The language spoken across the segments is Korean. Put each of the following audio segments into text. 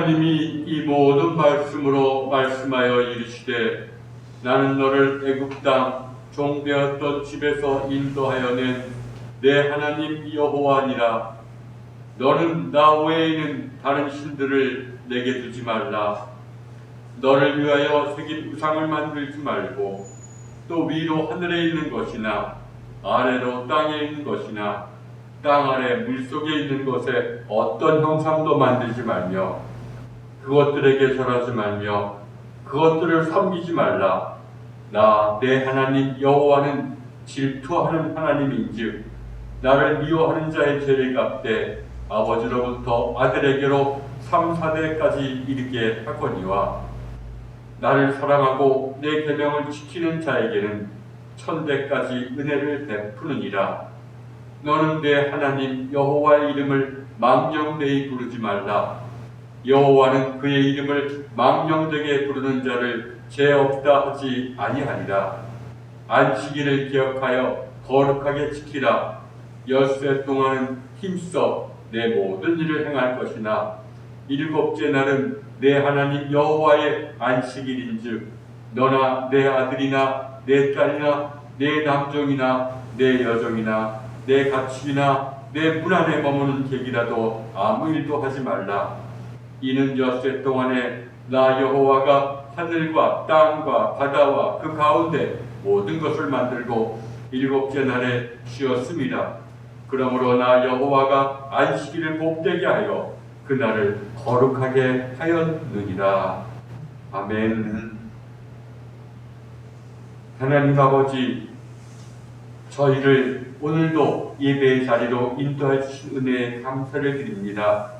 하나님이 이 모든 말씀으로 말씀하여 이르시되 나는 너를 애굽 땅 종되었던 집에서 인도하여 낸 내 하나님 여호와니라. 너는 나 외에는 다른 신들을 내게 두지 말라. 너를 위하여 새긴 우상을 만들지 말고 또 위로 하늘에 있는 것이나 아래로 땅에 있는 것이나 땅 아래 물속에 있는 것에 어떤 형상도 만들지 말며 그것들에게 절하지 말며 그것들을 섬기지 말라. 나 내 하나님 여호와는 질투하는 하나님인즉 나를 미워하는 자의 죄를 갚되 아버지로부터 아들에게로 3, 4대까지 이르게 하거니와 나를 사랑하고 내 계명을 지키는 자에게는 1000대까지 은혜를 베푸느니라. 너는 내 하나님 여호와의 이름을 망령되이 부르지 말라. 여호와는 그의 이름을 망령되게 부르는 자를 죄 없다 하지 아니하리라. 안식일을 기억하여 거룩하게 지키라. 엿새 동안은 힘써 내 모든 일을 행할 것이나 일곱째 날은 내 하나님 여호와의 안식일인즉 너나 내 아들이나 내 딸이나 내 남종이나 내 여종이나 내 가축이나 내 문 안에 머무는 객이라도 아무 일도 하지 말라. 이는 엿새 동안에 나 여호와가 하늘과 땅과 바다와 그 가운데 모든 것을 만들고 일곱째 날에 쉬었음이라. 그러므로 나 여호와가 안식일을 복되게 하여 그날을 거룩하게 하였느니라. 아멘. 하나님 아버지, 저희를 오늘도 예배의 자리로 인도해 주신 은혜에 감사를 드립니다.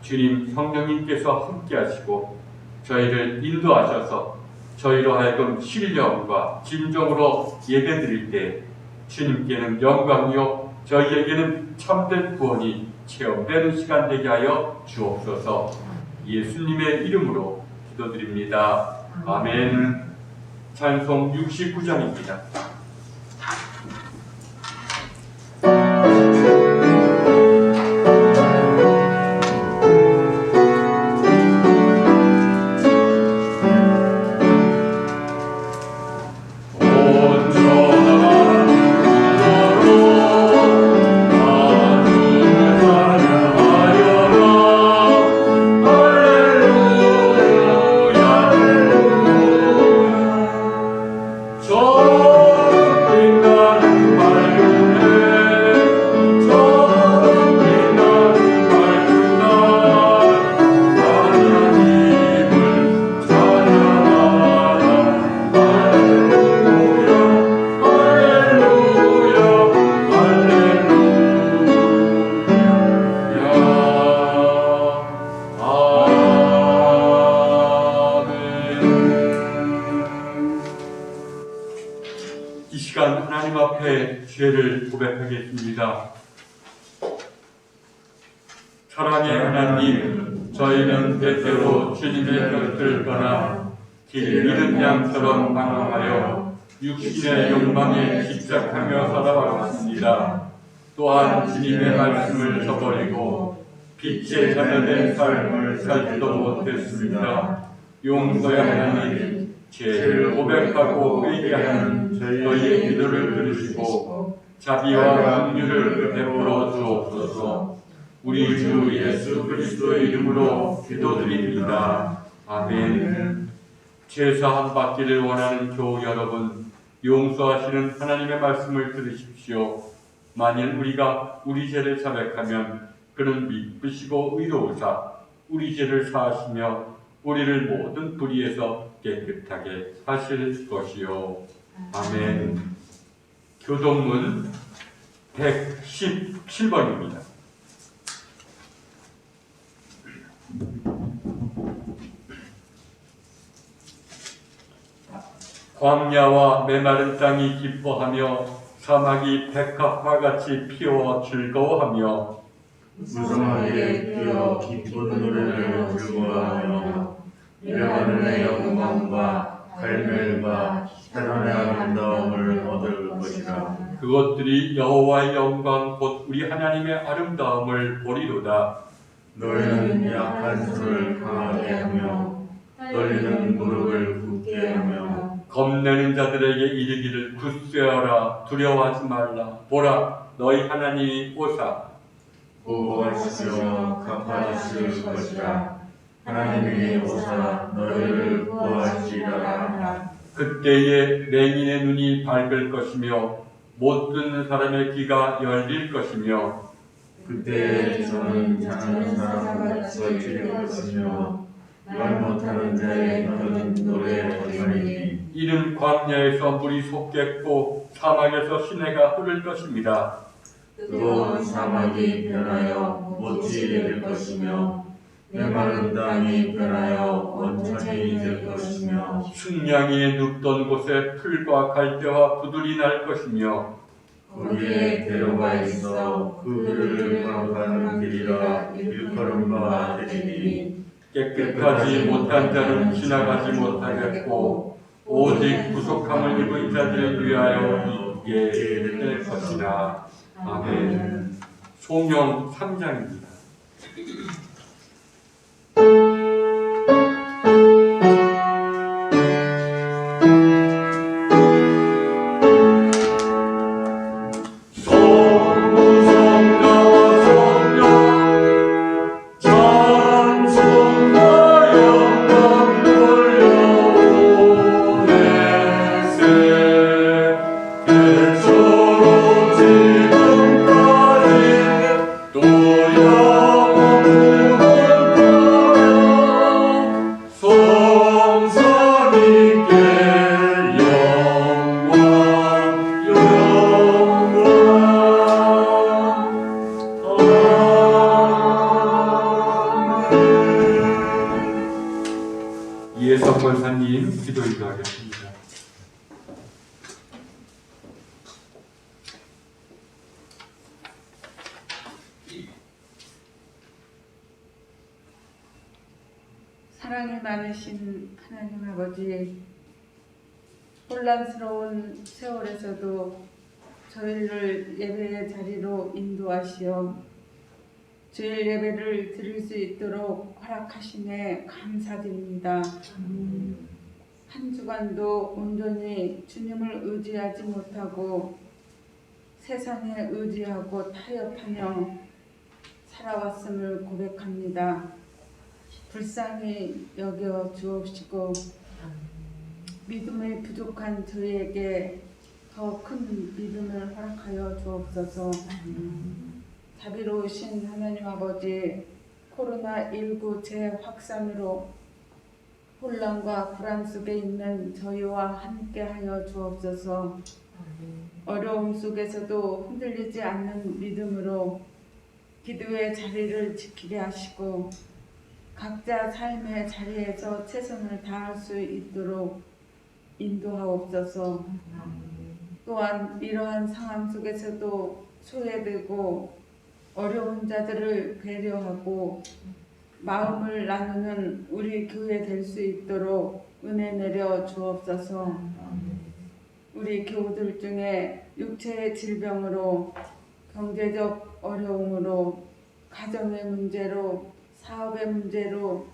주님, 성령님께서 함께 하시고 저희를 인도하셔서 저희로 하여금 신령과 진정으로 예배드릴 때 주님께는 영광이요 저희에게는 참된 구원이 체험되는 시간 되게 하여 주옵소서. 예수님의 이름으로 기도드립니다. 아멘. 찬송 69장입니다. 이 시간 하나님 앞에 죄를 고백하겠습니다. 사랑의 하나님, 저희는 때때로 주님의 곁을 떠나 길 잃은 양처럼 방황하여 육신의 욕망에 집착하며 살아왔습니다. 또한 주님의 말씀을 저버리고 빛의 자녀된 삶을 살지도 못했습니다. 용서의 하나님, 죄를 고백하고 회개하는 저희의 기도를 들으시고 자비와 긍휼을 베풀어 주옵소서. 우리 주 예수 그리스도의 이름으로 기도드립니다. 아멘. 죄사함 받기를 원하는 교우 여러분, 용서하시는 하나님의 말씀을 들으십시오. 만일 우리가 우리 죄를 자백하면 그는 미쁘시고 의로우사 우리 죄를 사하시며 우리를 모든 불의에서 깨끗하게 하실 것이요. 아멘. 교동문 117번입니다. 광야와 메마른 땅이 기뻐하며 사막이 백합화같이 피어 즐거워하며 무성하게 피어 기쁜 노래를 즐거워하며 이러하늘의 영광과 갈멜과 헤론의 아름다움을 얻을 것이라. 그것들이 여호와의 영광 곧 우리 하나님의 아름다움을 보리로다. 너희는 약한 손을 강하게 하며 떨리는 무릎을 굳게 하며 겁내는 자들에게 이르기를 굳세어라 두려워하지 말라 보라 너희 하나님이 오사 구하시며 갚아주실 것이라. 하나님이 오사 너희를 구하시리라. 그때에 맹인의 눈이 밝을 것이며 못 듣는 사람의 귀가 열릴 것이며 그때 저는 자는 사람같이 될 것이며 말 못하는 자의 혀는 노래하리니 이는 광야에서 물이 솟겠고 사막에서 시내가 흐를 것입니다. 뜨거운 사막이 변하여 못이 될 것이며 메마른 땅이 변하여 원천이 될 것이며 순양이 눕던 곳에 풀과 갈대와 부들이 날 것이며 거기에 대로가 있어 그 길을 걸어가는 길이라 일컬음바 되리니 깨끗하지 못한 자는 지나가지 못하겠고 오직 부족함을 입은 자들을 위하여 있게 될 것이라. 아멘. 소명 3장입니다. 이혜성 권사님 기도 인도하겠습니다. 사랑이 많으신 하나님 아버지, 혼란스러운 세월에서도 저희를 예배의 자리로 인도하시어 주일 예배를 드릴 수 있도록 허락하심에 감사드립니다. 한 주간도 온전히 주님을 의지하지 못하고 세상에 의지하고 타협하며 살아왔음을 고백합니다. 불쌍히 여겨 주옵시고 믿음이 부족한 저희에게 더 큰 믿음을 허락하여 주옵소서. 자비로우신 하나님 아버지, 코로나19 재확산으로 혼란과 불안 속에 있는 저희와 함께하여 주옵소서. 어려움 속에서도 흔들리지 않는 믿음으로 기도의 자리를 지키게 하시고 각자 삶의 자리에서 최선을 다할 수 있도록 인도하옵소서. 또한 이러한 상황 속에서도 소외되고 어려운 자들을 배려하고 마음을 나누는 우리 교회 될 수 있도록 은혜 내려 주옵소서. 우리 교우들 중에 육체의 질병으로 경제적 어려움으로 가정의 문제로 사업의 문제로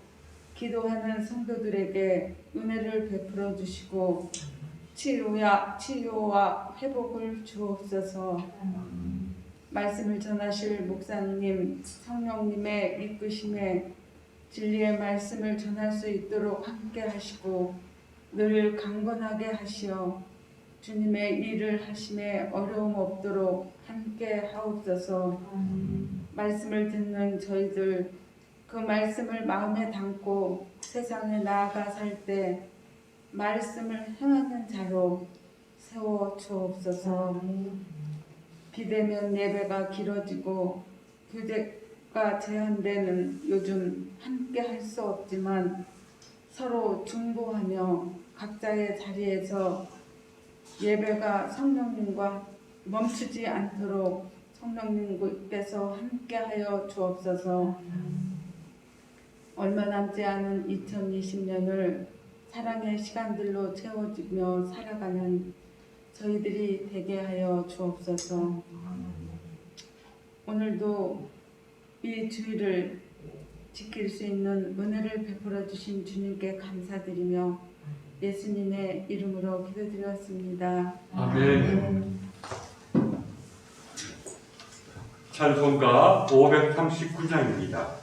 기도하는 성도들에게 은혜를 베풀어 주시고 치유와 회복을 주옵소서. 말씀을 전하실 목사님, 성령님의 이끄심에 진리의 말씀을 전할 수 있도록 함께 하시고 늘 강건하게 하시어 주님의 일을 하심에 어려움 없도록 함께 하옵소서. 말씀을 듣는 저희들 그 말씀을 마음에 담고 세상에 나아가 살 때 말씀을 행하는 자로 세워 주옵소서. 비대면 예배가 길어지고 교제가 제한되는 요즘 함께 할 수 없지만 서로 중보하며 각자의 자리에서 예배가 성령님과 멈추지 않도록 성령님께서 함께하여 주옵소서. 얼마 남지 않은 2020년을 사랑의 시간들로 채워지며 살아가는 저희들이 되게 하여 주옵소서. 오늘도 이 주일을 지킬 수 있는 은혜를 베풀어 주신 주님께 감사드리며 예수님의 이름으로 기도드렸습니다. 아멘. 찬송가 539장입니다.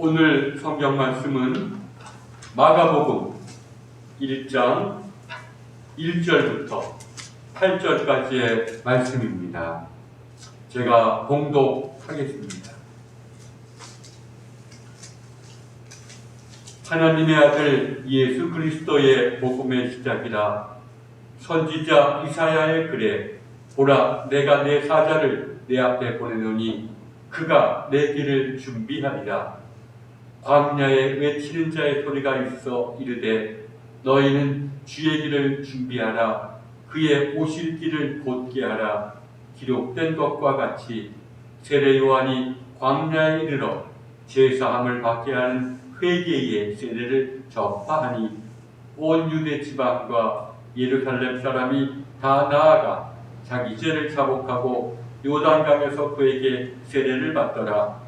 오늘 성경 말씀은 마가복음 1장 1절부터 8절까지의 말씀입니다. 제가 봉독하겠습니다. 하나님의 아들 예수 그리스도의 복음의 시작이라. 선지자 이사야의 글에 보라, 내가 내 사자를 내 앞에 보내노니 그가 내 길을 준비하리라. 광야에 외치는 자의 소리가 있어 이르되 너희는 주의 길을 준비하라. 그의 오실 길을 곧게 하라. 기록된 것과 같이 세례 요한이 광야에 이르러 제사함을 받게 하는 회개의 세례를 전파하니 온 유대 지방과 예루살렘 사람이 다 나아가 자기 죄를 자복하고 요단강에서 그에게 세례를 받더라.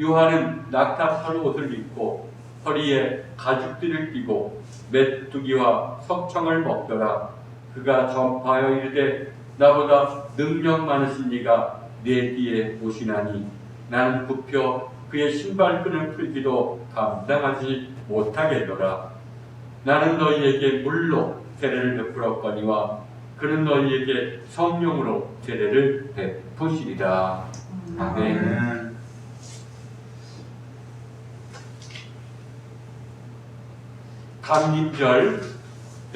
요한은 낙타털 옷을 입고 허리에 가죽띠를 띠고 메뚜기와 석청을 먹더라. 그가 전파하여 이르되 나보다 능력 많으신 이가 내 뒤에 오시나니 나는 굽혀 그의 신발끈을 풀기도 감당하지 못하겠노라. 나는 너희에게 물로 세례를 베풀었거니와 그는 너희에게 성령으로 세례를 베푸시리라. 아멘. 감림절,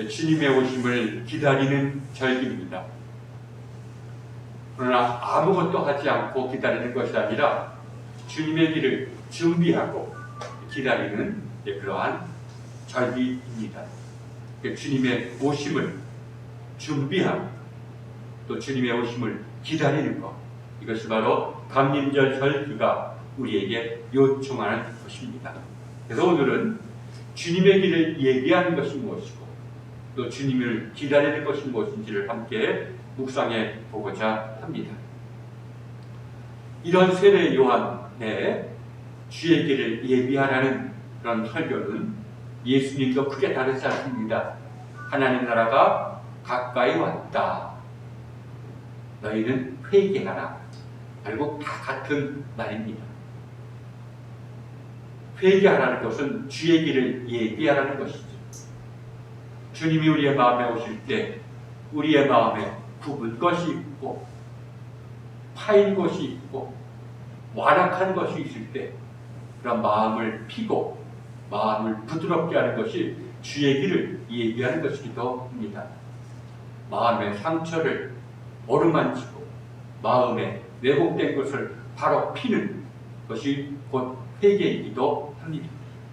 주님의 오심을 기다리는 절기입니다. 그러나 아무것도 하지 않고 기다리는 것이 아니라 주님의 길을 준비하고 기다리는 그러한 절기입니다. 주님의 오심을 준비하고 또 주님의 오심을 기다리는 것, 이것이 바로 감림절 절기가 우리에게 요청하는 것입니다. 그래서 오늘은 주님의 길을 예비하는 것이 무엇이고 또 주님을 기다리는 것이 무엇인지를 함께 묵상해 보고자 합니다. 이런 세례 요한의 주의 길을 예비하라는 그런 설교는 예수님도 크게 다르지 않습니다. 하나님 나라가 가까이 왔다. 너희는 회개하라. 결국 다 같은 말입니다. 회개하라는 것은 주의 길을 예비하라는 것이죠. 주님이 우리의 마음에 오실 때 우리의 마음에 굽은 것이 있고 파인 것이 있고 완악한 것이 있을 때 그런 마음을 피고 마음을 부드럽게 하는 것이 주의 길을 예비하는 것이기도 합니다. 마음의 상처를 어루만지고 마음에 왜곡된 것을 바로 피는 것이 곧 회개이기도 합니다.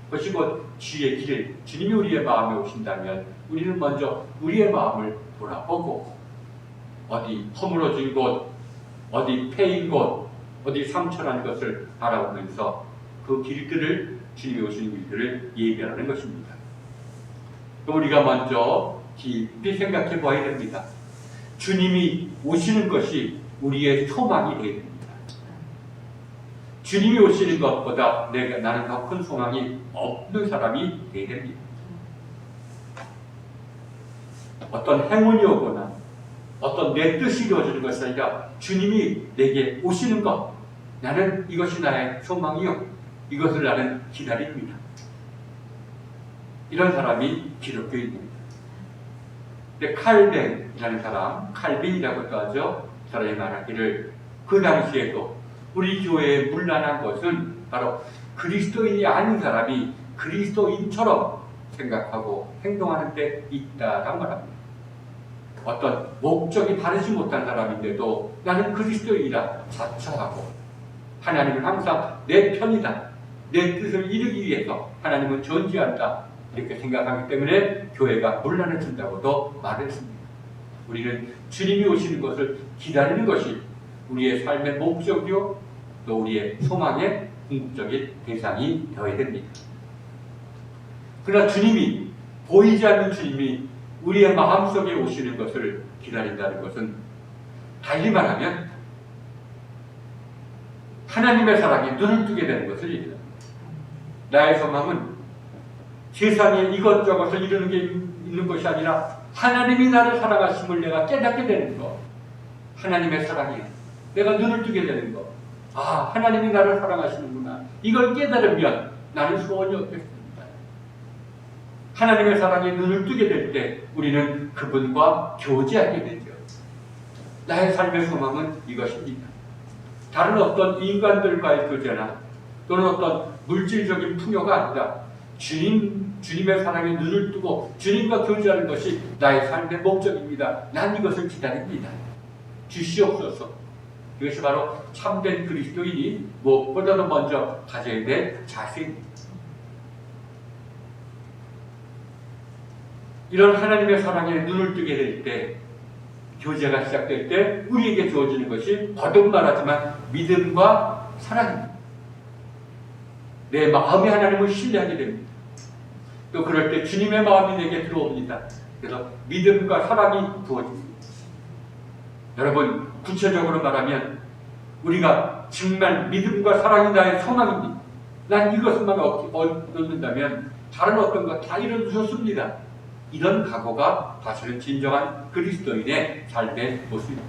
그것이 곧 주의 길을, 주님이 우리의 마음에 오신다면 우리는 먼저 우리의 마음을 돌아보고 어디 허물어진 곳, 어디 패인 곳, 어디 상처난 것을 바라보면서 그 길들을, 주님이 오시는 길들을 예비하는 것입니다. 우리가 먼저 깊이 생각해 봐야 됩니다. 주님이 오시는 것이 우리의 소망이 되어야 됩니다. 주님이 오시는 것보다 나는 더 큰 소망이 없는 사람이 되어야 됩니다. 어떤 행운이 오거나 어떤 내 뜻이 이루어지는 것이 아니라 주님이 내게 오시는 것, 나는 이것이 나의 소망이요, 이것을 나는 기다립니다. 이런 사람이 기독교인입니다. 근데 칼뱅이라는 사람, 칼빈이라고도 하죠. 사람이 말하기를 그 당시에도 우리 교회에 문란한 것은 바로 그리스도인이 아닌 사람이 그리스도인처럼 생각하고 행동하는 데 있다라고 말합니다. 어떤 목적이 바르지 못한 사람인데도 나는 그리스도인이라 자처하고 하나님은 항상 내 편이다, 내 뜻을 이루기 위해서 하나님은 존재한다, 이렇게 생각하기 때문에 교회가 문란해진다고도 말했습니다. 우리는 주님이 오시는 것을 기다리는 것이 우리의 삶의 목적이요, 또 우리의 소망의 궁극적인 대상이 되어야 됩니다. 그러나 주님이, 보이지 않는 주님이 우리의 마음속에 오시는 것을 기다린다는 것은 달리 말하면 하나님의 사랑에 눈을 뜨게 되는 것을 얘기합니다. 나의 소망은 세상에 이것저것을 이루는 게 있는 것이 아니라 하나님이 나를 사랑하심을 내가 깨닫게 되는 것, 하나님의 사랑에 내가 눈을 뜨게 되는 것, 아, 하나님이 나를 사랑하시는구나, 이걸 깨달으면 나는 소원이 없겠습니다. 하나님의 사랑에 눈을 뜨게 될 때 우리는 그분과 교제하게 되죠. 나의 삶의 소망은 이것입니다. 다른 어떤 인간들과의 교제나 또는 어떤 물질적인 풍요가 아니라 주님의 사랑에 눈을 뜨고 주님과 교제하는 것이 나의 삶의 목적입니다. 난 이것을 기다립니다. 주시옵소서. 이것이 바로 참된 그리스도인이 무엇보다도 먼저 가져야 될 자세입니다. 이런 하나님의 사랑에 눈을 뜨게 될 때, 교제가 시작될 때 우리에게 주어지는 것이 거듭 말하지만 믿음과 사랑입니다. 내 마음이 하나님을 신뢰하게 됩니다. 또 그럴 때 주님의 마음이 내게 들어옵니다. 그래서 믿음과 사랑이 부어집니다. 여러분, 구체적으로 말하면 우리가 정말 믿음과 사랑이 나의 소망입니다. 난 이것만 얻는다면 다른 어떤 것 다 이루어졌습니다. 이런 각오가 사실은 진정한 그리스도인의 삶의 모습입니다.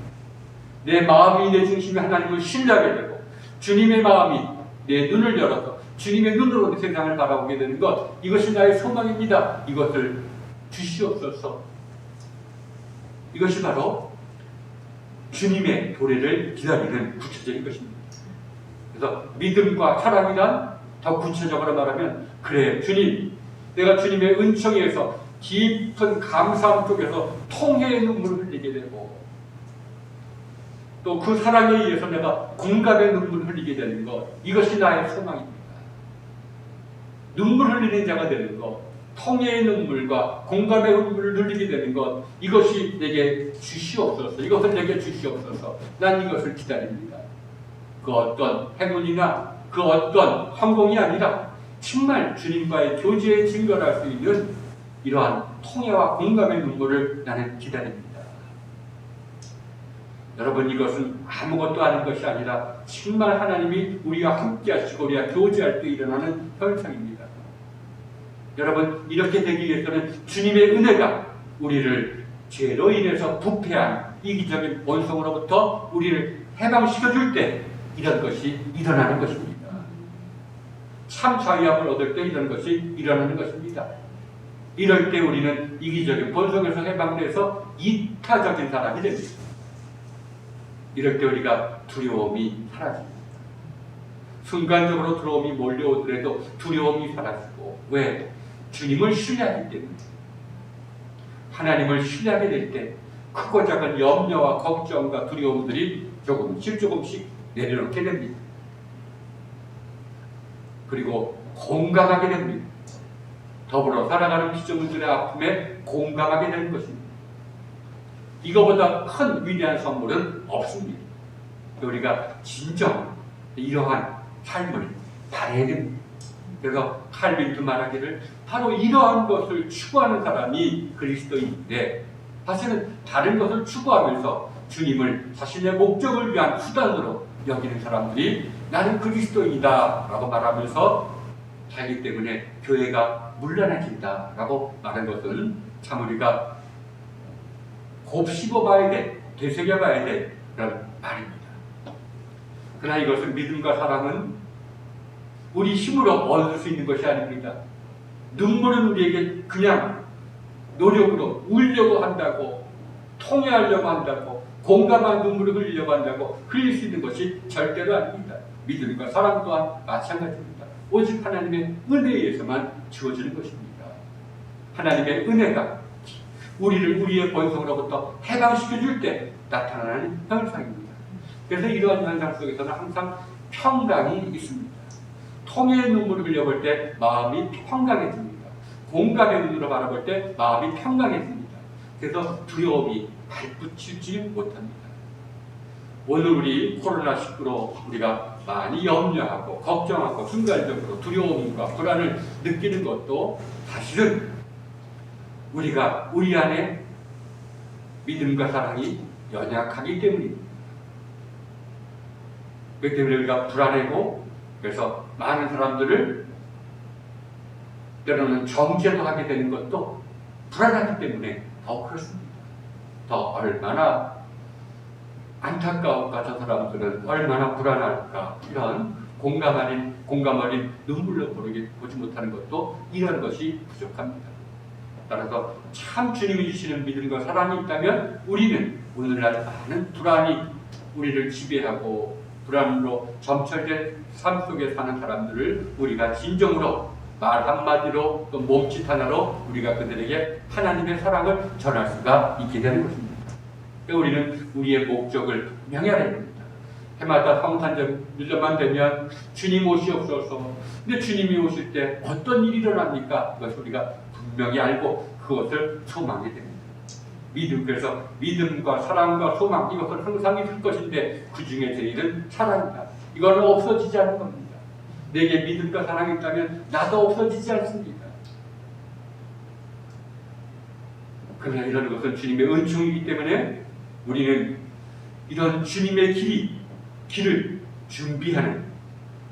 내 마음이 내 중심에 하나님을 신뢰하게 되고 주님의 마음이 내 눈을 열어서 주님의 눈으로 세상을 바라보게 되는 것, 이것이 나의 소망입니다. 이것을 주시옵소서. 이것이 바로 주님의 도래를 기다리는 구체적인 것입니다. 그래서 믿음과 사랑이란 더 구체적으로 말하면, 그래 주님, 내가 주님의 은총에서 깊은 감사함 속에서 통회의 눈물을 흘리게 되고 또 그 사랑에 의해서 내가 공감의 눈물을 흘리게 되는 것, 이것이 나의 소망입니다. 눈물 흘리는 자가 되는 것, 통회의 눈물과 공감의 눈물을 흘리게 되는 것, 이것이 내게 주시옵소서. 이것을 내게 주시옵소서. 난 이것을 기다립니다. 그 어떤 행운이나 그 어떤 성공이 아니라 정말 주님과의 교제의 증거를 할 수 있는 이러한 통해와 공감의 눈물을 나는 기다립니다. 여러분, 이것은 아무것도 아닌 것이 아니라 정말 하나님이 우리와 함께 하시고 우리와 교제할 때 일어나는 현상입니다. 여러분, 이렇게 되기 위해서는 주님의 은혜가 우리를 죄로 인해서 부패한 이기적인 본성으로부터 우리를 해방시켜줄 때 이런 것이 일어나는 것입니다. 참 자유함을 얻을 때 이런 것이 일어나는 것입니다. 이럴 때 우리는 이기적인 본성에서 해방돼서 이타적인 사람이 됩니다. 이럴 때 우리가 두려움이 사라집니다. 순간적으로 두려움이 몰려오더라도 두려움이 사라지고, 왜? 주님을 신뢰하기 때문에. 하나님을 신뢰하게 될 때 크고 작은 염려와 걱정과 두려움들이 조금씩 내려놓게 됩니다. 그리고 공감하게 됩니다. 더불어 살아가는 피조물들의 아픔에 공감하게 되는 것입니다. 이거보다 큰 위대한 선물은 없습니다. 우리가 진정 이러한 삶을 바라야 됩니다. 그래서 칼빈도 말하기를 바로 이러한 것을 추구하는 사람이 그리스도인인데, 사실은 다른 것을 추구하면서 주님을 자신의 목적을 위한 수단으로 여기는 사람들이 나는 그리스도인이다 라고 말하면서 살기 때문에 교회가 문란해진다 라고 말한 것은 참 우리가 곱씹어봐야 돼, 되새겨봐야 돼 그런 말입니다. 그러나 이것은 믿음과 사랑은 우리 힘으로 얻을 수 있는 것이 아닙니다. 눈물은 우리에게 그냥 노력으로 울려고 한다고, 통해하려고 한다고, 공감한 눈물을 흘리려고 한다고 흘릴 수 있는 것이 절대로 아닙니다. 믿음과 사랑 또한 마찬가지입니다. 오직 하나님의 은혜에 의해서만 주어지는 것입니다. 하나님의 은혜가 우리를 우리의 본성으로부터 해방시켜 줄 때 나타나는 현상입니다. 그래서 이러한 현상 속에서는 항상 평강이 있습니다. 통해의 눈물을 흘려볼 때 마음이 평강해집니다. 공감의 눈으로 바라볼 때 마음이 평강해집니다. 그래서 두려움이 발붙이지 못합니다. 오늘 우리 코로나19로 우리가 많이 염려하고 걱정하고 순간적으로 두려움과 불안을 느끼는 것도 사실은 우리가 우리 안에 믿음과 사랑이 연약하기 때문입니다. 그렇기 때문에 우리가 불안하고 그래서 많은 사람들을 때로는 정죄도 하게 되는 것도 불안하기 때문에 더 그렇습니다. 더 얼마나 안타까울까, 저 사람들은 얼마나 불안할까, 이런 공감 어린 눈물로 보지 못하는 것도 이런 것이 부족합니다. 따라서 참 주님이 주시는 믿음과 사랑이 있다면 우리는 오늘날 많은 불안이 우리를 지배하고 불안으로 점철된 삶 속에 사는 사람들을 우리가 진정으로 말 한마디로 또 몸짓 하나로 우리가 그들에게 하나님의 사랑을 전할 수가 있게 되는 것입니다. 그러니까 우리는 우리의 목적을 명해야 됩니다. 해마다 성탄절만 되면 주님 오시옵소서. 근데 주님이 오실 때 어떤 일이 일어납니까? 그것을 우리가 분명히 알고 그것을 소망하게 됩니다. 그래서 믿음과 사랑과 소망, 이것은 항상 있을 것인데 그 중에 제일은 사랑이다. 이거는 없어지지 않는 겁니다. 내게 믿음과 사랑이 있다면 나도 없어지지 않습니다. 그러나 이런 것은 주님의 은총이기 때문에 우리는 이런 주님의 길을 준비하는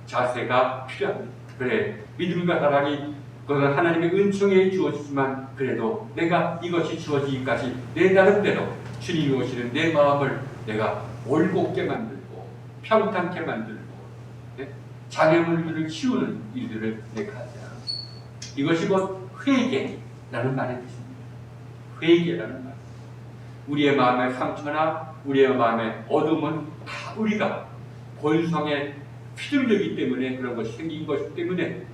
자세가 필요합니다. 그래, 믿음과 사랑이 그것은 하나님의 은총에 주어지지만 그래도 내가 이것이 주어지기까지 내 나름대로 주님이 오시는 내 마음을 내가 올곧게 만들고 평탄케 만들고 장애물들을 치우는 일들을 내가 하자. 이것이 곧 회개라는 말의 뜻입니다. 회개라는 말. 우리의 마음의 상처나 우리의 마음의 어둠은 다 우리가 본성에 휘둘리기 때문에 그런 것이 생긴 것이기 때문에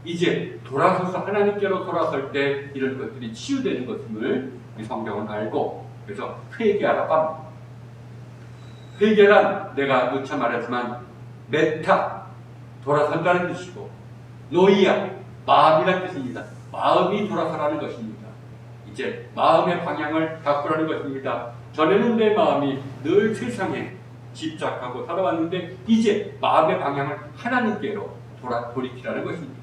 이제 돌아서서 하나님께로 돌아설 때 이런 것들이 치유되는 것임을 이 성경은 알고 그래서 회개하라고 합니다. 회개란 내가 누차 말했지만 메타, 돌아선다는 뜻이고 노이아, 마음이라는 뜻입니다. 마음이 돌아서라는 것입니다. 이제 마음의 방향을 바꾸라는 것입니다. 전에는 내 마음이 늘 세상에 집착하고 살아왔는데 이제 마음의 방향을 하나님께로 돌이키라는 것입니다.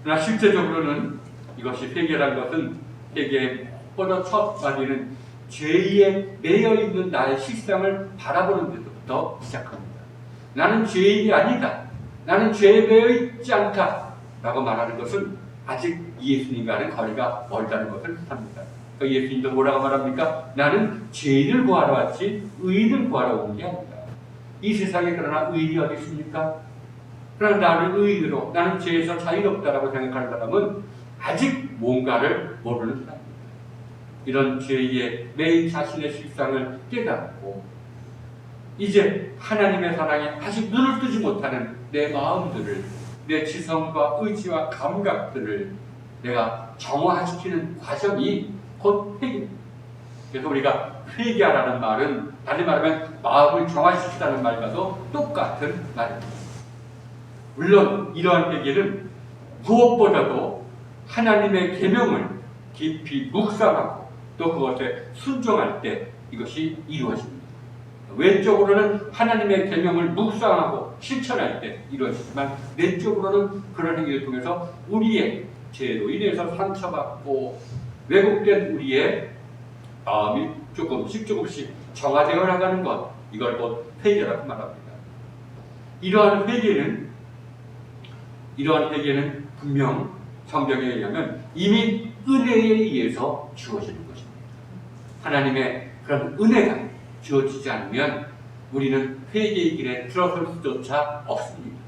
그러나 실제적으로는 이것이 회개라는 것은 회개의 첫 마디는 죄에 매여 있는 나의 실상을 바라보는 데서부터 시작합니다. 나는 죄인이 아니다. 나는 죄에 매여 있지 않다. 라고 말하는 것은 아직 예수님과는 거리가 멀다는 것을 뜻합니다. 그러니까 예수님도 뭐라고 말합니까? 나는 죄인을 구하러 왔지 의인을 구하러 온 게 아니다. 이 세상에 그러나 의인이 어디 있습니까? 그러나 나를 의인으로 나는 죄에서 자유롭다라고 생각하는 사람은 아직 뭔가를 모르는 사람입니다. 이런 죄에 매인 자신의 실상을 깨닫고 이제 하나님의 사랑에 아직 눈을 뜨지 못하는 내 마음들을 내 지성과 의지와 감각들을 내가 정화시키는 과정이 곧 회개입니다. 그래서 우리가 회개하라는 말은 달리 말하면 마음을 정화시키라는 말과도 똑같은 말입니다. 물론 이러한 회개는 무엇보다도 하나님의 계명을 깊이 묵상하고 또 그것에 순종할 때 이것이 이루어집니다. 외적으로는 하나님의 계명을 묵상하고 실천할 때 이루어지지만 내적으로는 그런 행위를 통해서 우리의 죄로 인해서 상처받고 왜곡된 우리의 마음이 조금씩 정화되어 나가는 것, 이걸 곧 회개라고 말합니다. 이러한 회개는 분명 성경에 의하면 이미 은혜에 의해서 주어지는 것입니다. 하나님의 그런 은혜가 주어지지 않으면 우리는 회개의 길에 들어설 수조차 없습니다.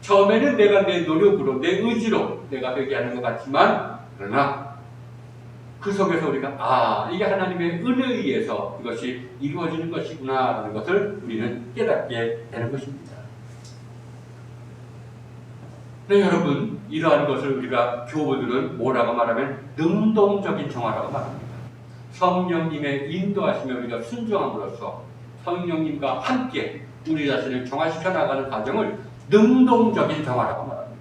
처음에는 내가 내 노력으로, 내 의지로 내가 회개하는 것 같지만, 그러나 그 속에서 우리가 이게 하나님의 은혜에 의해서 이것이 이루어지는 것이구나 라는 것을 우리는 깨닫게 되는 것입니다. 네, 여러분, 이러한 것을 우리가 교부들은 뭐라고 말하면 능동적인 정화라고 말합니다. 성령님의 인도하심에 우리가 순종함으로써 성령님과 함께 우리 자신을 정화시켜 나가는 과정을 능동적인 정화라고 말합니다.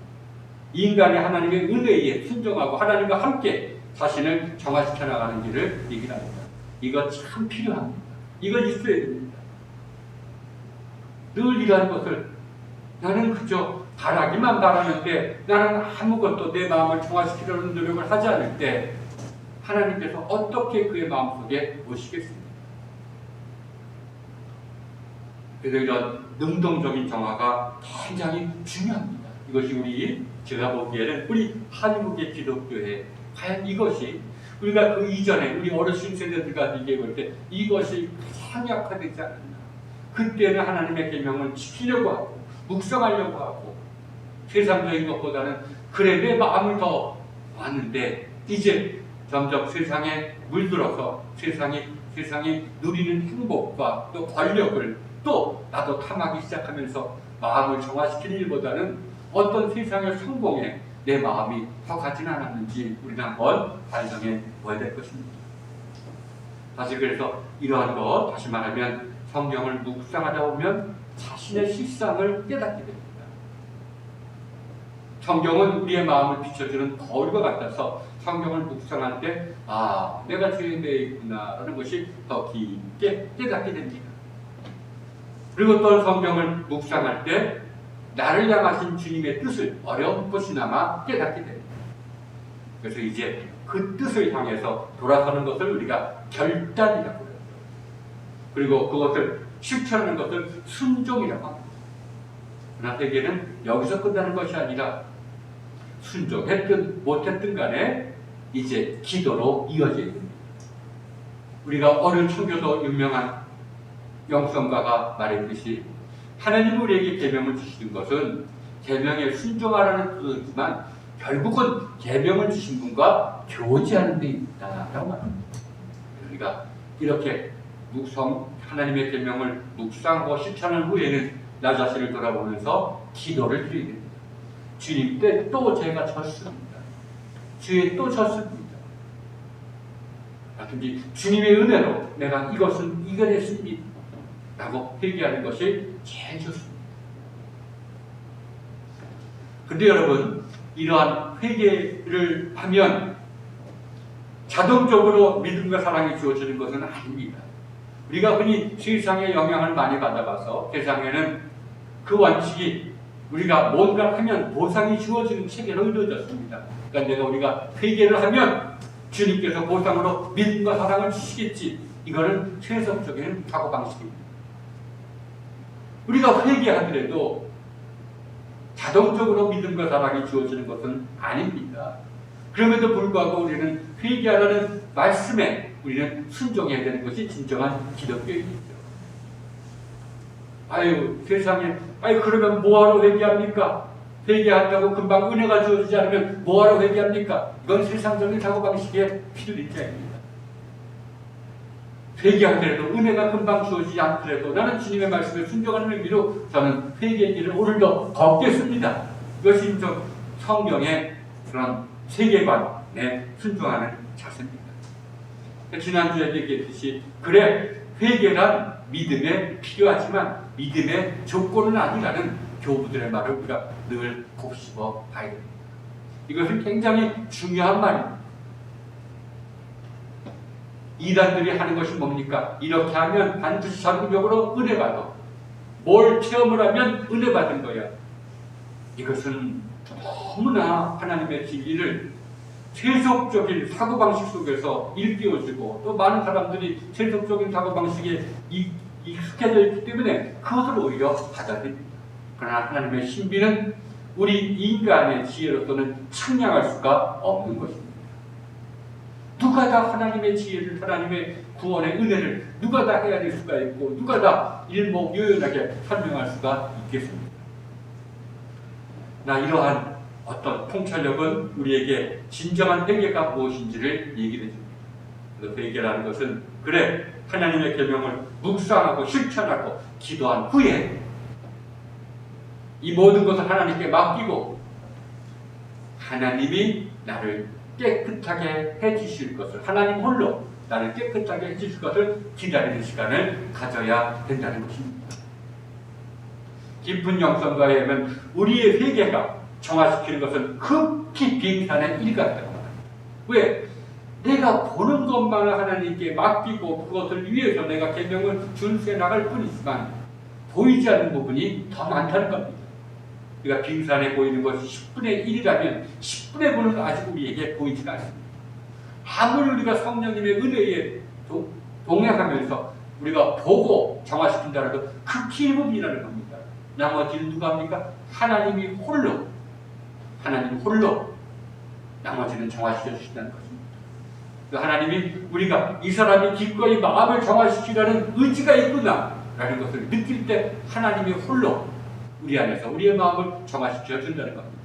인간이 하나님의 은혜에 순종하고 하나님과 함께 자신을 정화시켜 나가는 길을 얘기합니다. 이거 참 필요합니다. 이건 있어야 됩니다. 늘 이러한 것을 나는 그저 바라기만 바라는데 나는 아무것도 내 마음을 정화시키려는 노력을 하지 않을 때 하나님께서 어떻게 그의 마음속에 오시겠습니까? 그래서 이런 능동적인 정화가 굉장히 중요합니다. 이것이 제가 보기에는 우리 한국의 기독교에 과연 이것이 우리가 그 이전에 우리 어르신 세대들과 얘기해 볼 때 이것이 가장 약화되지 않았나. 그때는 하나님의 계명을 지키려고 하고 묵상하려고 하고 세상적인 것보다는 그래 내 마음을 더 왔는데 이제 점점 세상에 물들어서 세상이 누리는 행복과 또 권력을 또 나도 탐하기 시작하면서 마음을 정화시키는 일보다는 어떤 세상의 성공에 내 마음이 더 가지는 않았는지 우리는 한번 반성해 보아야 될 것입니다. 사실 그래서 이러한 것, 다시 말하면 성경을 묵상하다 보면 자신의 실상을 깨닫게 됩니다. 성경은 우리의 마음을 비춰주는 거울과 같아서 성경을 묵상할 때 내가 죄인되어 있구나 라는 것이 더 깊게 깨닫게 됩니다. 그리고 또 성경을 묵상할 때 나를 향하신 주님의 뜻을 어렴풋이나마 깨닫게 됩니다. 그래서 이제 그 뜻을 향해서 돌아서는 것을 우리가 결단이라고 해요. 그리고 그것을 실천하는 것을 순종이라고 합니다. 그러나 회개는 여기서 끝나는 것이 아니라 순종했든 못했든 간에 이제 기도로 이어져야 됩니다. 우리가 어느 청교도 유명한 영성가가 말했듯이 하나님 우리에게 계명을 주시는 것은 계명에 순종하라는 뜻이지만 결국은 계명을 주신 분과 교제하는 데 있다라고 말합니다. 우리가 이렇게 하나님의 계명을 묵상하고 실천한 후에는 나 자신을 돌아보면서 기도를 드려야 됩니다. 주님 때 또 제가 졌습니다. 주에 또 졌습니다. 라든지 주님의 은혜로 내가 이것은 이겨냈습니다. 라고 회개하는 것이 제일 좋습니다. 근데 여러분, 이러한 회개를 하면 자동적으로 믿음과 사랑이 주어지는 것은 아닙니다. 우리가 흔히 세상의 영향을 많이 받아봐서 세상에는 그 원칙이 우리가 뭔가 하면 보상이 주어지는 체계로 이루어졌습니다. 그러니까 우리가 회개를 하면 주님께서 보상으로 믿음과 사랑을 주시겠지. 이거는 세속적인 사고방식입니다. 우리가 회개하더라도 자동적으로 믿음과 사랑이 주어지는 것은 아닙니다. 그럼에도 불구하고 우리는 회개하라는 말씀에 우리는 순종해야 되는 것이 진정한 기독교입니다. 세상에 그러면 뭐하러 회개합니까? 회개한다고 금방 은혜가 주어지지 않으면 뭐하러 회개합니까? 이건 세상적인 사고방식의 필리자입니다. 회개하더라도 은혜가 금방 주어지지 않더라도 나는 주님의 말씀에 순종하는 의미로 저는 회개의 길을 오늘도 걷겠습니다. 이것이 성경의 그런 세계관에 순종하는 자세입니다. 지난주에 얘기했듯이 그래 회개란 믿음에 필요하지만 믿음의 조건은 아니라는 교부들의 말을 우리가 늘 곱씹어 봐야 됩니다. 이것은 굉장히 중요한 말입니다. 이단들이 하는 것이 뭡니까? 이렇게 하면 반드시 전국적으로 은혜 받아. 뭘 체험을 하면 은혜 받은 거야. 이것은 너무나 하나님의 진리를 세속적인 사고방식 속에서 일깨워지고 또 많은 사람들이 세속적인 사고방식에 익숙해져 있기 때문에 그것을 오히려 받아들입니다. 그러나 하나님의 신비는 우리 인간의 지혜로서는 측량할 수가 없는 것입니다. 누가 다 하나님의 지혜를, 하나님의 구원의 은혜를 누가 다 헤아릴 수가 있고 누가 다 일목요연하게 설명할 수가 있겠습니까? 나 이러한 어떤 통찰력은 우리에게 진정한 회개가 무엇인지를 얘기해 줍니다. 그래서 회개라는 것은 그래 하나님의 계명을 묵상하고 실천하고 기도한 후에 이 모든 것을 하나님께 맡기고 하나님이 나를 깨끗하게 해주실 것을, 하나님 홀로 나를 깨끗하게 해주실 것을 기다리는 시간을 가져야 된다는 것입니다. 깊은 영성가에 하면 우리의 회개가 정화시키는 것은 극히 빙산의 일 같다고 합니다. 왜? 내가 보는 것만을 하나님께 맡기고 그것을 위해서 내가 계명을 준수해 나갈 뿐이지만 보이지 않는 부분이 더 많다는 겁니다. 그러니까 빙산에 보이는 것이 10분의 1이라면 10분의 9는 아직 우리에게 보이지가 않습니다. 아무리 우리가 성령님의 은혜에 동행하면서 우리가 보고 정화시킨다는 것 극히 일부분이라는 겁니다. 나머지는 누가 합니까? 하나님이 홀로 나머지는 정화시켜 주신다는 것입니다. 하나님이 우리가 이 사람이 기꺼이 마음을 정화시키려는 의지가 있구나 라는 것을 느낄 때 하나님이 홀로 우리 안에서 우리의 마음을 정화시켜 준다는 겁니다.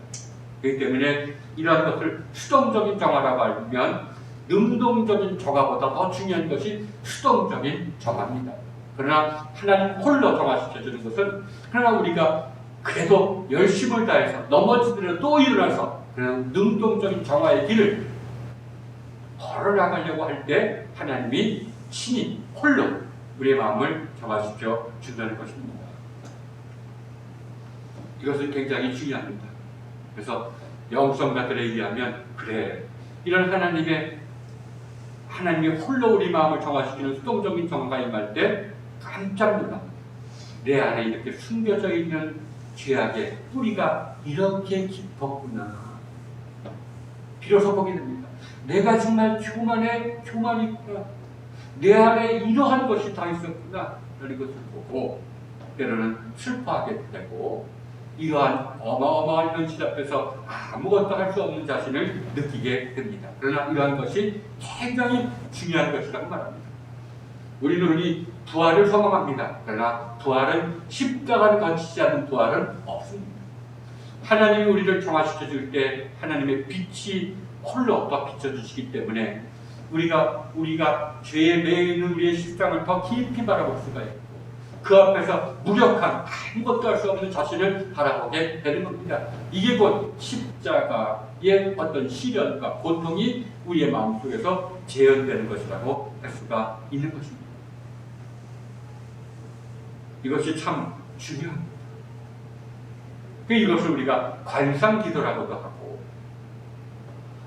그렇기 때문에 이러한 것을 수동적인 정화라고 알면 능동적인 정화보다 더 중요한 것이 수동적인 정화입니다. 그러나 하나님 홀로 정화시켜 주는 것은 그러나 우리가 그래도 열심을 다해서 넘어지더라도 또 일어나서 그런 능동적인 정화의 길을 걸어나가려고 할 때 하나님이 친히 홀로 우리의 마음을 정화시켜 준다는 것입니다. 이것은 굉장히 중요합니다. 그래서 영성가들에 의하면 그래 이런 하나님이 홀로 우리 마음을 정화시키는 수동적인 정화가 임할 때 깜짝 놀랍니다. 내 안에 이렇게 숨겨져 있는 죄악의 뿌리가 이렇게 깊었구나. 비로소 보게 됩니다. 내가 정말 교만이 있구나. 내 안에 이러한 것이 다 있었구나. 라는 것을 보고 때로는 슬퍼하게 되고 이러한 어마어마한 현실 앞에서 아무것도 할 수 없는 자신을 느끼게 됩니다. 그러나 이러한 것이 굉장히 중요한 것이라고 말합니다. 우리는 흔히 부활을 소망합니다. 그러나 부활은 십자가를 거치지 않는 부활은 없습니다. 하나님이 우리를 정화시켜 줄 때 하나님의 빛이 홀로 더 비춰주시기 때문에 우리가 죄에 매여 있는 우리의 실상을 더 깊이 바라볼 수가 있고 그 앞에서 무력한 아무것도 할 수 없는 자신을 바라보게 되는 겁니다. 이게 곧 십자가의 어떤 시련과 고통이 우리의 마음속에서 재현되는 것이라고 할 수가 있는 것입니다. 이것이 참 중요합니다. 이것을 우리가 관상기도라고도 하고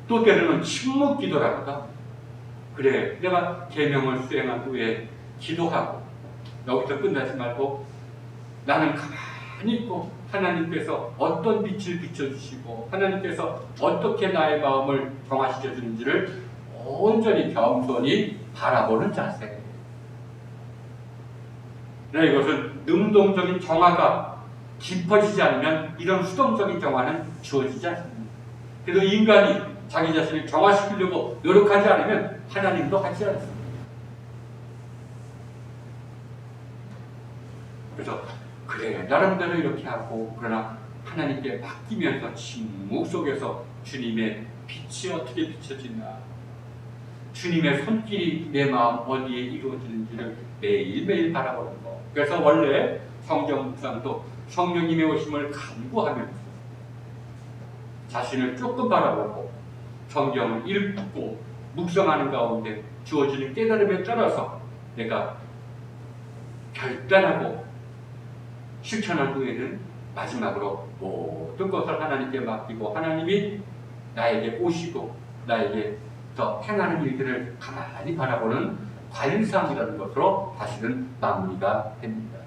또 때로는 침묵기도라고도 합니다. 그래 내가 계명을 수행한 후에 기도하고 여기서 끝나지 말고 나는 가만히 있고 하나님께서 어떤 빛을 비춰주시고 하나님께서 어떻게 나의 마음을 정화시켜 주는지를 온전히 겸손히 바라보는 자세. 이것은 능동적인 정화가 깊어지지 않으면 이런 수동적인 정화는 주어지지 않습니다. 그래도 인간이 자기 자신을 정화시키려고 노력하지 않으면 하나님도 하지 않습니다. 그래서 그래 나름대로 이렇게 하고 그러나 하나님께 맡기면서 침묵 속에서 주님의 빛이 어떻게 비춰지나 주님의 손길이 내 마음 어디에 이루어지는지를 매일매일 바라보는 것. 그래서 원래 성경 묵상도 성령님의 오심을 간구하면서 자신을 조금 바라보고 성경을 읽고 묵상하는 가운데 주어지는 깨달음에 따라서 내가 결단하고 실천한 후에는 마지막으로 모든 것을 하나님께 맡기고 하나님이 나에게 오시고 나에게 더 행하는 일들을 가만히 바라보는 관상이라는 것으로 다시는 마무리가 됩니다.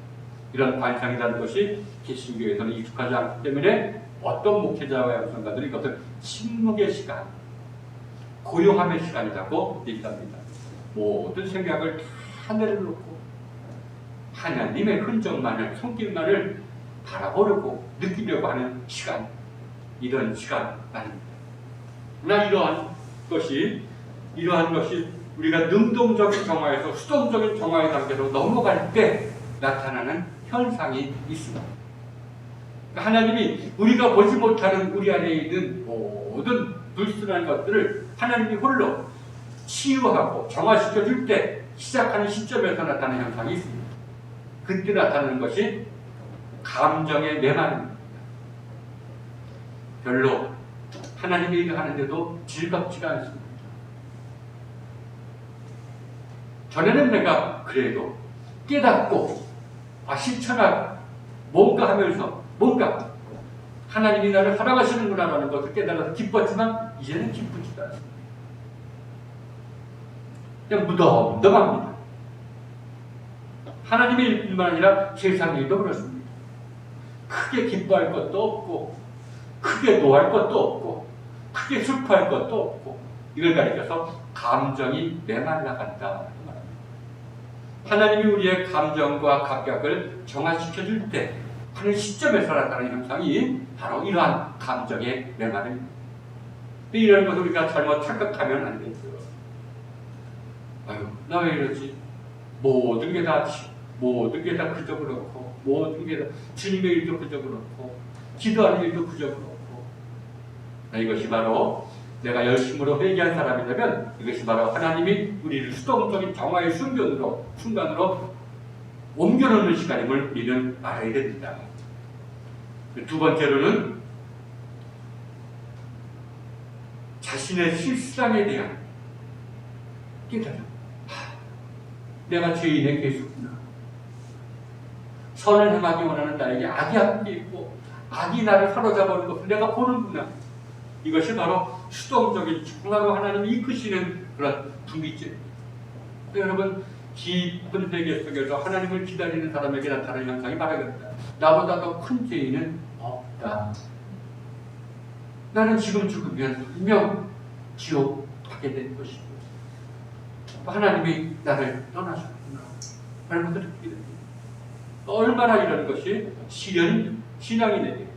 이런 관상이라는 것이 개신교에서는 익숙하지 않기 때문에 어떤 목회자와 양성가들이 이것을 침묵의 시간, 고요함의 시간이라고 얘기합니다. 모든 생각을 다 내려놓고 하나님의 흔적만을, 손길만을 바라보려고 느끼려고 하는 시간, 이런 시간 아닙니다. 그러나 이러한 것이 우리가 능동적인 정화에서 수동적인 정화의 단계로 넘어갈 때 나타나는 현상이 있습니다. 하나님이 우리가 보지 못하는 우리 안에 있는 모든 불순한 것들을 하나님이 홀로 치유하고 정화시켜 줄 때 시작하는 시점에서 나타나는 현상이 있습니다. 그때 나타나는 것이 감정의 메마름입니다. 별로 하나님의 일을 하는데도 즐겁지가 않습니다. 전에는 내가 그래도 깨닫고 실천하고 뭔가 하면서 뭔가 하나님이 나를 사랑하시는구나라는 것을 깨달아서 기뻤지만 이제는 기쁘지도 않습니다. 그냥 무덤덤합니다. 하나님의 일뿐만 아니라 세상 일도 그렇습니다. 크게 기뻐할 것도 없고 크게 노할 것도 없고 크게 슬퍼할 것도 없고 이걸 가리켜서 감정이 메말라간다. 하나님이 우리의 감정과 감각을 정화시켜 줄 때 하는 시점에서 나타나는 현상이 바로 이러한 감정의 메마름입니다. 이런 것을 우리가 잘못 착각하면 안 되죠. 아유, 나 왜 이러지? 모든 게 다 그저 그렇고, 모든 게 다 주님의 일도 그저 그렇고, 기도하는 일도 그저 그렇고. 이것이 바로 내가 열심으로 회개한 사람이라면 이것이 바로 하나님이 우리를 수동적인 정화의 순간으로 옮겨놓는 시간임을 우리는 알아야 됩니다. 두 번째로는 자신의 실상에 대한 깨달음. 내가 죄인의 계수구나. 선을 행하기 원하는 나에게 악이 함께 있고 악이 나를 사로잡아오는 것을 내가 보는구나. 이것이 바로 수동적인 정화로 하나님이 이끄시는 그런 분기점입니다. 여러분, 깊은 세계 속에서 하나님을 기다리는 사람에게 나타나는 현상이 바라겠다. 나보다 더 큰 죄인은 없다. 나는 지금 죽으면 분명 지옥 가게 될 것이고 하나님이 나를 떠나셨구나 하는 것을 느끼게 됩니다. 얼마나 이런 것이 신앙이 되게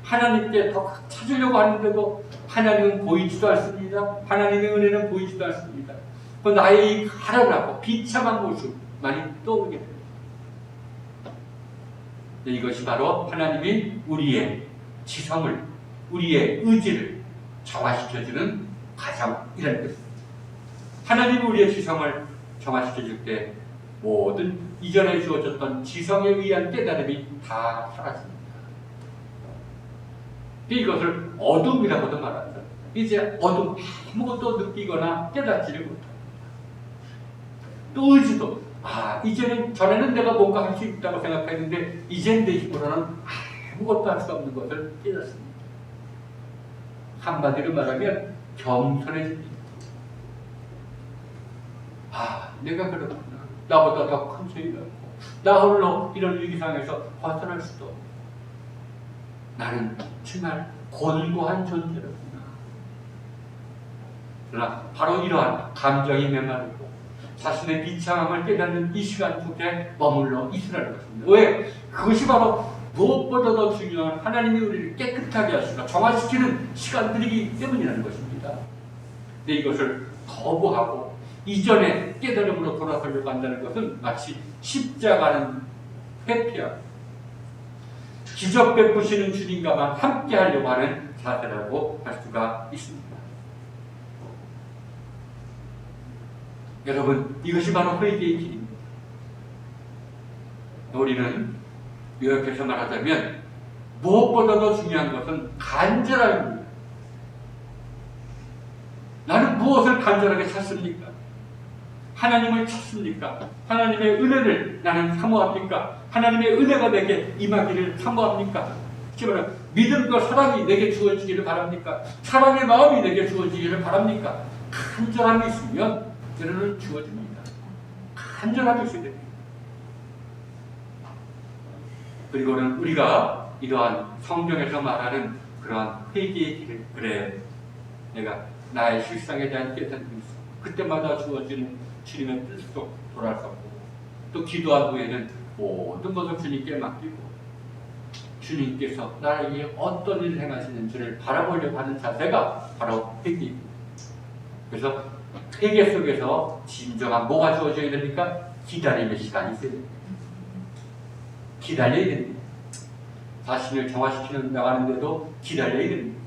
하나님께 더 찾으려고 하는데도 하나님은 보이지도 않습니다. 하나님의 은혜는 보이지도 않습니다. 그 나의 이 가련하고 비참한 모습만이 떠오르게 됩니다. 이것이 바로 하나님이 우리의 지성을, 우리의 의지를 정화시켜주는 과정이라는 것입니다. 하나님이 우리의 지성을 정화시켜줄 때 모든 이전에 주어졌던 지성에 의한 깨달음이 다 사라집니다. 이것을 어둠이라고도 말합니다. 이제 어둠 아무것도 느끼거나 깨닫지를 못합니다. 또 의지도 이제는 전에는 내가 뭔가 할 수 있다고 생각했는데 이젠 내 힘으로는 아무것도 할 수 없는 것을 깨닫습니다. 한마디로 말하면 겸손해집니다. 내가 그렇구나. 나보다 더 큰 죄가 없고 나 홀로 이런 위기상에서 벗어날 수도 없고 나는 정말 곤고한 존재로구나. 그러나 바로 이러한 감정이 메마르고 자신의 비참함을 깨닫는 이 시간 속에 머물러 있으라는 것입니다. 왜? 그것이 바로 무엇보다도 중요한 하나님이 우리를 깨끗하게 하시고 정화시키는 시간들이기 때문이라는 것입니다. 근데 이것을 거부하고 이전의 깨달음으로 돌아서려고 한다는 것은 마치 십자가는 회피하고 기적 베푸시는 주님과만 함께 하려고 하는 자세라고 할 수가 있습니다. 여러분, 이것이 바로 회개의 길입니다. 우리는 요약해서 말하자면 무엇보다도 중요한 것은 간절함입니다. 나는 무엇을 간절하게 찾습니까? 하나님을 찾습니까? 하나님의 은혜를 나는 사모합니까? 하나님의 은혜가 내게 임하기를 사모합니까? 그러면 믿음과 사랑이 내게 주어지기를 바랍니까? 사랑의 마음이 내게 주어지기를 바랍니까? 간절함이 있으면 은혜는 주어집니다. 간절함이 있어야 됩니다. 그리고는 우리가 이러한 성경에서 말하는 그러한 회개의 길을, 그래 내가 나의 실상에 대한 깨달음이 있어. 그때마다 주어지는 주님의 뜻으로 돌아서고 또 기도한 후에는 모든 것을 주님께 맡기고 주님께서 나에게 어떤 일을 행하시는지를 바라보려고 하는 자세가 바로 회개입니다. 그래서 회개 속에서 진정한 뭐가 주어져야 됩니까? 기다림의 시간이 있어야 됩니다. 기다려야 됩니다. 자신을 정화시키는 나가는데도 기다려야 됩니다.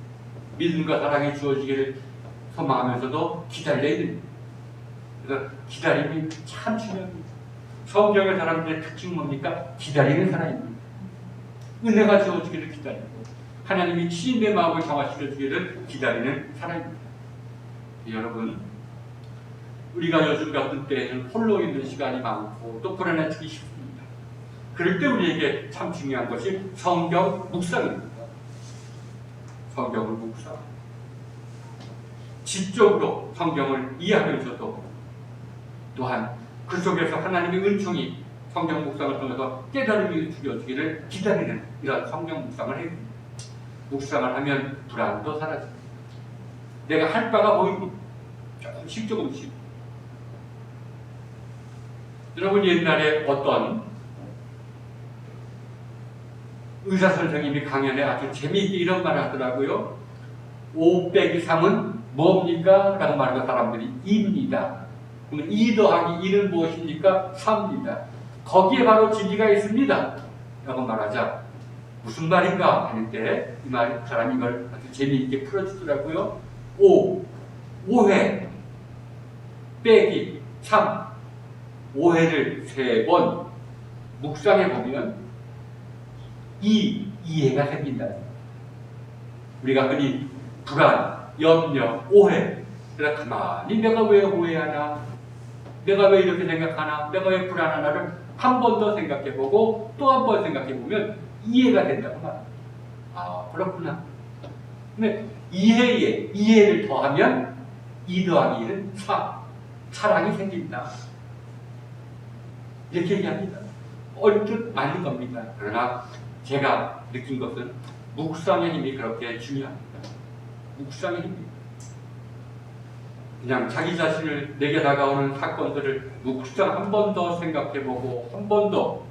믿음과 사랑이 주어지기를 소망하면서도 기다려야 됩니다. 그래서 기다림이 참 중요합니다. 성경의 사람들의 특징은 뭡니까? 기다리는 사람입니다. 은혜가 주어지기를 기다리고 하나님이 친히 내 마음을 정화시켜주기를 기다리는 사람입니다. 여러분, 우리가 요즘 같은 때에는 홀로 있는 시간이 많고 또 불안해지기 쉽습니다. 그럴 때 우리에게 참 중요한 것이 성경 묵상입니다. 성경을 묵상. 지적으로 성경을 이해하면서도 또한 그 속에서 하나님의 은총이 성경 묵상을 통해서 깨달음이 주어지기를 기다리는 이런 성경 묵상을 해야 됩니다. 묵상을 하면 불안도 사라집니다. 내가 할 바가 보이고 조금씩 여러분, 옛날에 어떤 의사 선생님이 강연에 아주 재미있게 이런 말을 하더라고요. 5 빼기 3은 뭡니까? 라고 말하는 사람들이 2입니다. 그러면 2 더하기 1은 무엇입니까? 3입니다. 거기에 바로 진리가 있습니다. 라고 말하자 무슨 말인가 하는데 이 말, 사람이 이걸 아주 재미있게 풀어주더라고요. 5회 빼기 3 5회를 3번 묵상해보면 이해가 생긴다. 우리가 흔히 불안, 염려, 오해, 그래서 가만히 내가 왜 오해하나, 내가 왜 이렇게 생각하나, 내가 왜 불안하나를 한 번 더 생각해보고 또 한 번 생각해보면 이해가 된다고 말합니다. 아, 그렇구나. 근데 이해를 더하면 2 더하기 1은 4. 사랑이 생긴다. 이렇게 얘기합니다. 얼뜻 맞는 겁니다. 그러나 제가 느낀 것은 묵상의 힘이 그렇게 중요합니다. 묵상의 힘이 그냥 자기 자신을 내게 다가오는 사건들을 묵상 한 번 더 생각해보고 한 번 더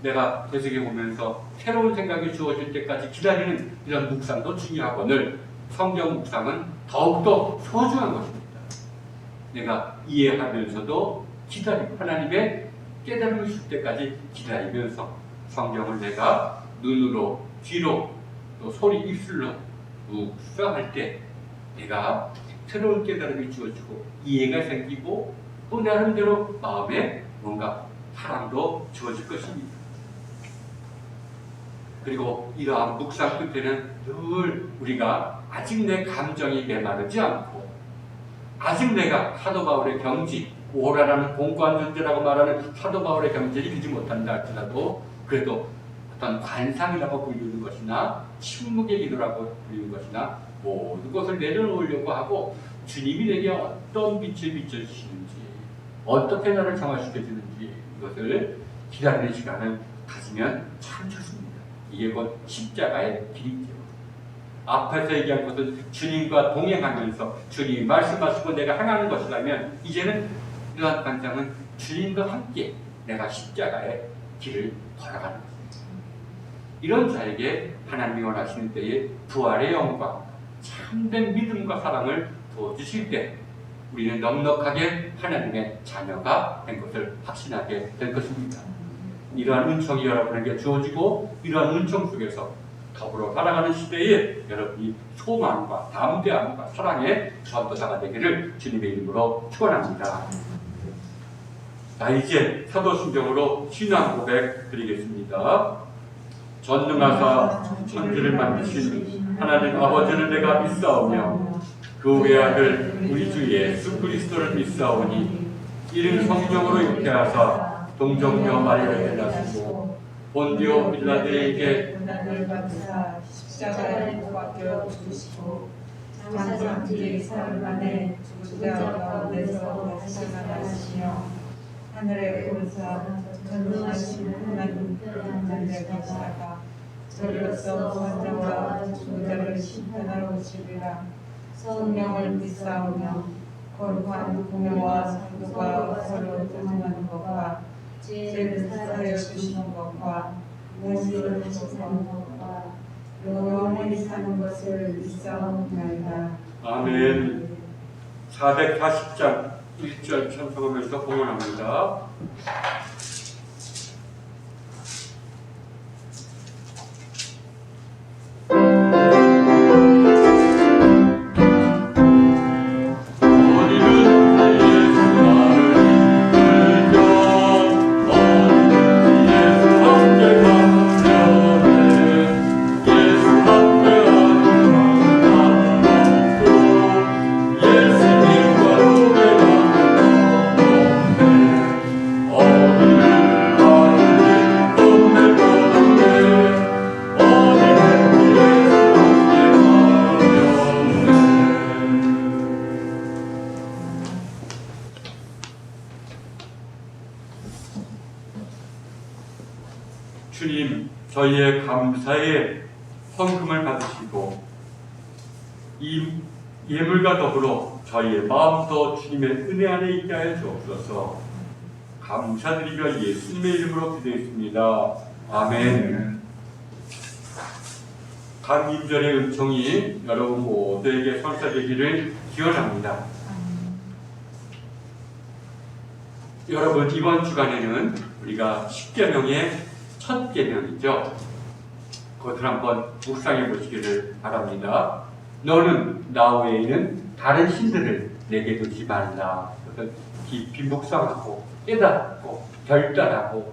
내가 되새겨보면서 새로운 생각이 주어질 때까지 기다리는 이런 묵상도 중요하거늘 성경 묵상은 더욱더 소중한 것입니다. 내가 이해하면서도 기다리고 하나님의 깨달음을 줄 때까지 기다리면서 성경을 내가 눈으로, 귀로, 또 소리, 입술로 묵상할 때 내가 새로운 깨달음이 주어지고 이해가 생기고 또 나름대로 마음에 뭔가 사랑도 주어질 것입니다. 그리고 이러한 묵상 끝에는 늘 우리가 아직 내 감정이 메마르지 않고 아직 내가 사도 바울의 경지, 오라라는 공고한 존재라고 말하는 사도 바울의 경지를 이루지 못한다 할지라도 그래도 어떤 관상이라고 불리는 것이나 침묵의 기도라고 불리는 것이나 모든 것을 내려놓으려고 하고 주님이 내게 어떤 빛을 비춰주시는지 어떻게 나를 정화시켜주는지 이것을 기다리는 시간을 가지면 참 좋습니다. 이게 곧 십자가의 길이죠. 앞에서 얘기한 것은 주님과 동행하면서 주님이 말씀하시고 내가 행하는 것이라면 이제는 이러한 관상은 주님과 함께 내가 십자가의 길을 걸어가는 것입니다. 이런 자에게 하나님이 원하시는 때에 부활의 영광, 참된 믿음과 사랑을 부어주실 때 우리는 넉넉하게 하나님의 자녀가 된 것을 확신하게 될 것입니다. 이러한 은총이 여러분에게 주어지고 이러한 은총 속에서 더불어 살아가는 시대에 여러분이 소망과 담대함과 사랑의 전도자가 되기를 주님의 이름으로 축원합니다. 자, 이제 사도신경으로 신앙 고백 드리겠습니다. 전능하사 천지를 만드신 하나님 아버지를 내가 믿사오며 그 외아들 우리 주 예수 그리스도를 믿사오니 이를 성령으로 잉태하사 동정녀 마리아에게 나시고 본디오 빌라드에게 고난을 받으사 십자가에 못 박혀 죽으시고 장사장 뒤에 3일 만에 죽은 자 가운데서 다시 살아나시며 하늘에 오르사 전능하신 하나님 하늘에 계시다가 저리로서 환자와 죽은 자를 심판하러 오시리라. 성령을 믿사오며 거룩한 공회와 사도가 서로 교통하는 것과 죄를 사하여 주시는 것과 다시를 하시는 것과 영원히 사는 것을 믿사옵나이다. 아멘. 440장 1절 찬송하면서 봉헌합니다. 주님, 저희의 감사의 헌금을 받으시고 이 예물과 더불어 저희의 마음도 주님의 은혜 안에 있게 하여 주옵소서. 감사드리며 예수님의 이름으로 기도했습니다. 아멘. 감임절의 은총이 여러분 모두에게 선사되기를 기원합니다. 여러분, 이번 주간에는 우리가 10계명의 첫 계명이죠. 그것을 한번 묵상해 보시기를 바랍니다. 너는 나 외에는 다른 신들을 내게 두지 말라. 그것을 깊이 묵상하고 깨닫고 결단하고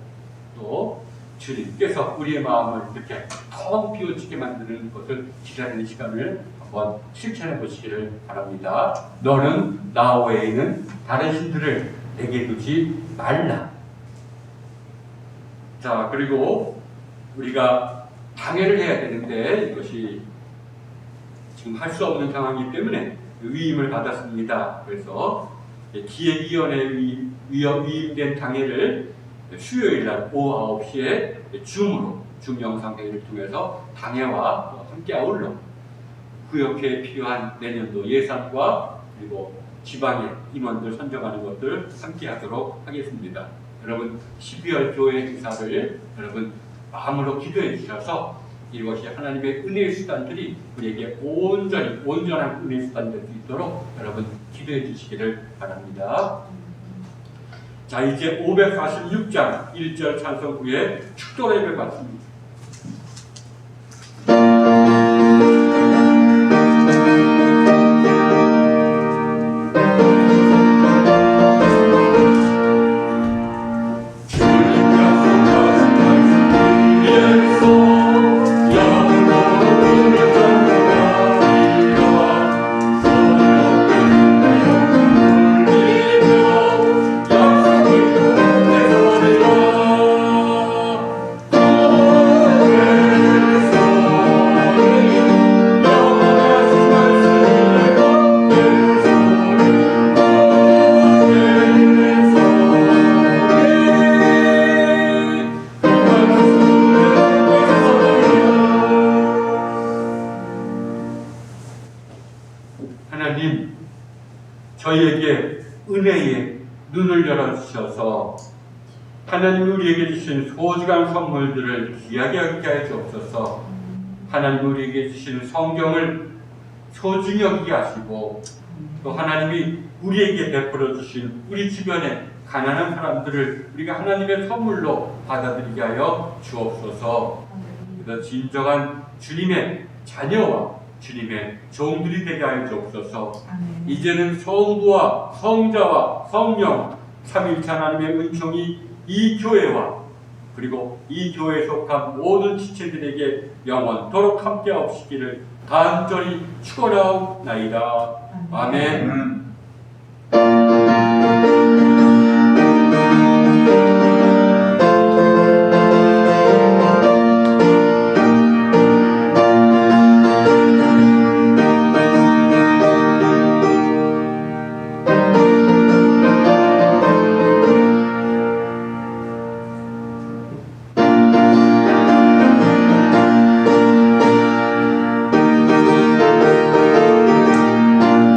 또 주님께서 우리의 마음을 이렇게 텅 비워지게 만드는 것을 기다리는 시간을 한번 실천해 보시기를 바랍니다. 너는 나 외에는 다른 신들을 내게 두지 말라. 자, 그리고 우리가 당회를 해야 되는데 이것이 지금 할 수 없는 상황이기 때문에 위임을 받았습니다. 그래서 기획위원회에 위임된 당회를 수요일 날 오후 9시에 줌 영상회의를 통해서 당회와 함께 아울러 구역회에 필요한 내년도 예산과 그리고 지방의 임원들 선정하는 것들 함께 하도록 하겠습니다. 여러분, 12월 교회 행사를 여러분 마음으로 기도해 주셔서 이것이 하나님의 은혜의 수단들이 우리에게 온전한 은혜의 수단이 될 수 있도록 여러분 기도해 주시기를 바랍니다. 자, 이제 546장 1절 찬송 후에 축도 예배 받습니다. 하나님, 저희에게 은혜의 눈을 열어주셔서 하나님 우리에게 주신 소중한 선물들을 귀하게 여기게 하여 주옵소서. 하나님 우리에게 주신 성경을 소중히 여기게 하시고 또 하나님이 우리에게 베풀어 주신 우리 주변의 가난한 사람들을 우리가 하나님의 선물로 받아들이게 하여 주옵소서. 그래서 진정한 주님의 자녀와 주님의 종들이 되게 하여 주옵소서. 이제는 성부와 성자와 성령 삼위일체 하나님의 은총이 이 교회와 그리고 이 교회에 속한 모든 지체들에게 영원토록 함께 하옵시기를 간절히 축원하옵나이다. 아멘.